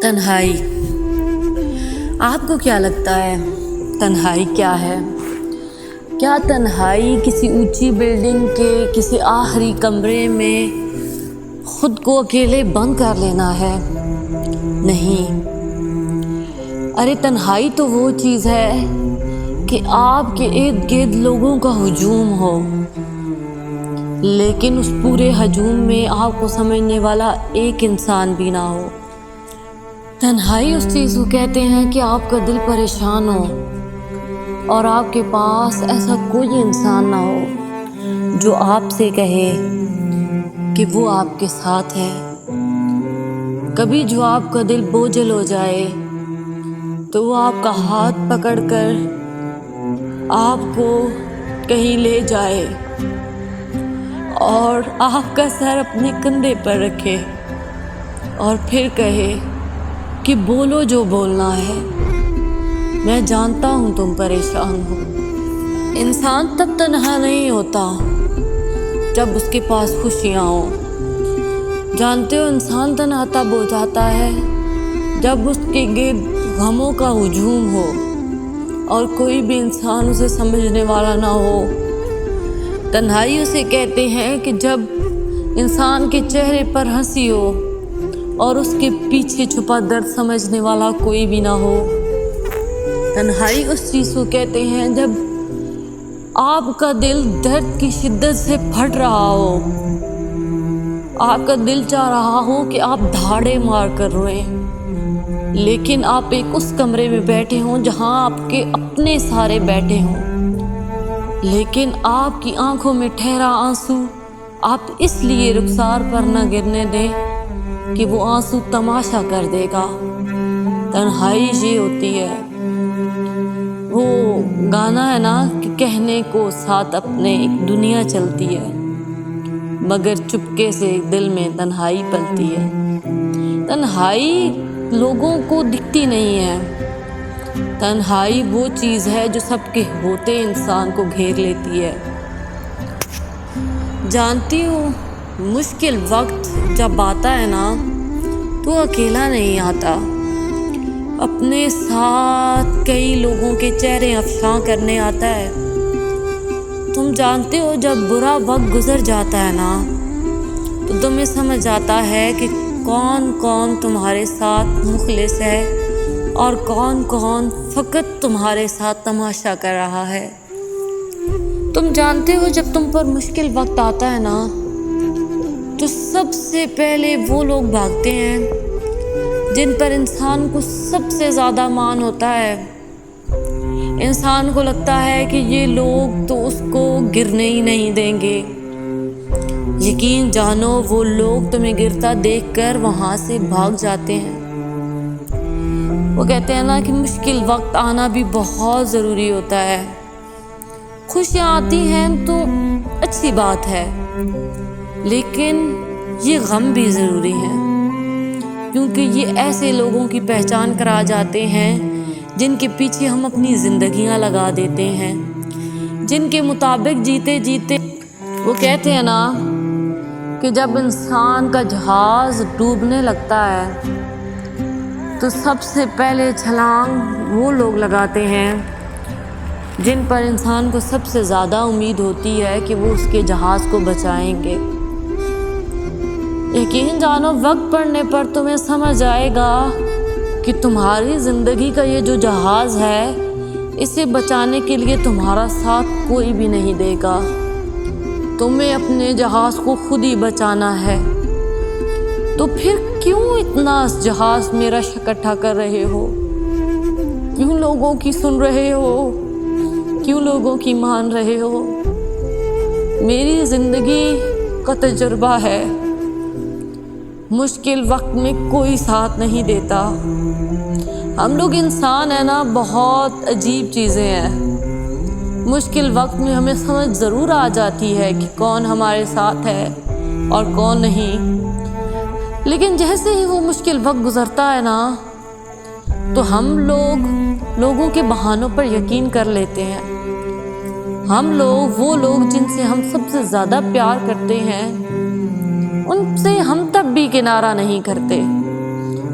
تنہائی، آپ کو کیا لگتا ہے تنہائی کیا ہے؟ کیا تنہائی کسی اونچی بلڈنگ کے کسی آخری کمرے میں خود کو اکیلے بند کر لینا ہے؟ نہیں، ارے تنہائی تو وہ چیز ہے کہ آپ کے ارد گرد لوگوں کا ہجوم ہو، لیکن اس پورے ہجوم میں آپ کو سمجھنے والا ایک انسان بھی نہ ہو۔ تنہائی اس چیز کو کہتے ہیں کہ آپ کا دل پریشان ہو اور آپ کے پاس ایسا کوئی انسان نہ ہو جو آپ سے کہے کہ وہ آپ کے ساتھ ہے۔ کبھی جو آپ کا دل بوجھل ہو جائے تو وہ آپ کا ہاتھ پکڑ کر آپ کو کہیں لے جائے اور آپ کا سر اپنے کندھے پر رکھے اور پھر کہے کہ بولو جو بولنا ہے، میں جانتا ہوں تم پریشان ہو۔ انسان تب تنہا نہیں ہوتا جب اس کے پاس خوشیاں ہوں۔ جانتے ہو انسان تنہا تب ہو جاتا ہے جب اس کے گرد غموں کا ہجوم ہو اور کوئی بھی انسان اسے سمجھنے والا نہ ہو۔ تنہائی اسے کہتے ہیں کہ جب انسان کے چہرے پر ہنسی ہو اور اس کے پیچھے چھپا درد سمجھنے والا کوئی بھی نہ ہو۔ تنہائی اس چیز کو کہتے ہیں جب آپ کا دل درد کی شدت سے پھٹ رہا ہو، آپ کا دل چاہ رہا ہو کہ آپ دھاڑے مار کر روئیں، لیکن آپ ایک اس کمرے میں بیٹھے ہوں جہاں آپ کے اپنے سارے بیٹھے ہوں، لیکن آپ کی آنکھوں میں ٹھہرا آنسو آپ اس لیے رخسار پر نہ گرنے دیں کہ وہ آنسو تماشا کر دے گا۔ تنہائی یہ ہوتی ہے، وہ گانا ہے نا کہ کہنے کو ساتھ اپنے ایک دنیا چلتی ہے، مگر چپکے سے دل میں تنہائی پلتی ہے۔ تنہائی لوگوں کو دکھتی نہیں ہے، تنہائی وہ چیز ہے جو سب کے ہوتے انسان کو گھیر لیتی ہے۔ جانتی ہوں مشکل وقت جب آتا ہے نا تو اکیلا نہیں آتا، اپنے ساتھ کئی لوگوں کے چہرے افشاں کرنے آتا ہے۔ تم جانتے ہو جب برا وقت گزر جاتا ہے نا تو تمہیں سمجھ آتا ہے کہ کون کون تمہارے ساتھ مخلص ہے اور کون کون فقط تمہارے ساتھ تماشا کر رہا ہے۔ تم جانتے ہو جب تم پر مشکل وقت آتا ہے نا تو سب سے پہلے وہ لوگ بھاگتے ہیں جن پر انسان کو سب سے زیادہ مان ہوتا ہے۔ انسان کو لگتا ہے کہ یہ لوگ تو اس کو گرنے ہی نہیں دیں گے۔ یقین جانو وہ لوگ تمہیں گرتا دیکھ کر وہاں سے بھاگ جاتے ہیں۔ وہ کہتے ہیں نا کہ مشکل وقت آنا بھی بہت ضروری ہوتا ہے۔ خوشیاں آتی ہیں تو اچھی بات ہے، لیکن یہ غم بھی ضروری ہے، کیونکہ یہ ایسے لوگوں کی پہچان کرا جاتے ہیں جن کے پیچھے ہم اپنی زندگیاں لگا دیتے ہیں، جن کے مطابق جیتے جیتے وہ کہتے ہیں نا کہ جب انسان کا جہاز ڈوبنے لگتا ہے تو سب سے پہلے چھلانگ وہ لوگ لگاتے ہیں جن پر انسان کو سب سے زیادہ امید ہوتی ہے کہ وہ اس کے جہاز کو بچائیں گے۔ یقین جانو وقت پڑنے پر تمہیں سمجھ آئے گا کہ تمہاری زندگی کا یہ جو جہاز ہے اسے بچانے کے لیے تمہارا ساتھ کوئی بھی نہیں دے گا، تمہیں اپنے جہاز کو خود ہی بچانا ہے۔ تو پھر کیوں اتنا اس جہاز میں رش اکٹھا کر رہے ہو؟ کیوں لوگوں کی سن رہے ہو؟ کیوں لوگوں کی مان رہے ہو؟ میری زندگی کا تجربہ ہے، مشکل وقت میں کوئی ساتھ نہیں دیتا۔ ہم لوگ انسان ہیں نا، بہت عجیب چیزیں ہیں۔ مشکل وقت میں ہمیں سمجھ ضرور آ جاتی ہے کہ کون ہمارے ساتھ ہے اور کون نہیں، لیکن جیسے ہی وہ مشکل وقت گزرتا ہے نا تو ہم لوگوں کے بہانوں پر یقین کر لیتے ہیں۔ وہ لوگ جن سے ہم سب سے زیادہ پیار کرتے ہیں ان سے ہم تب بھی کنارہ نہیں کرتے،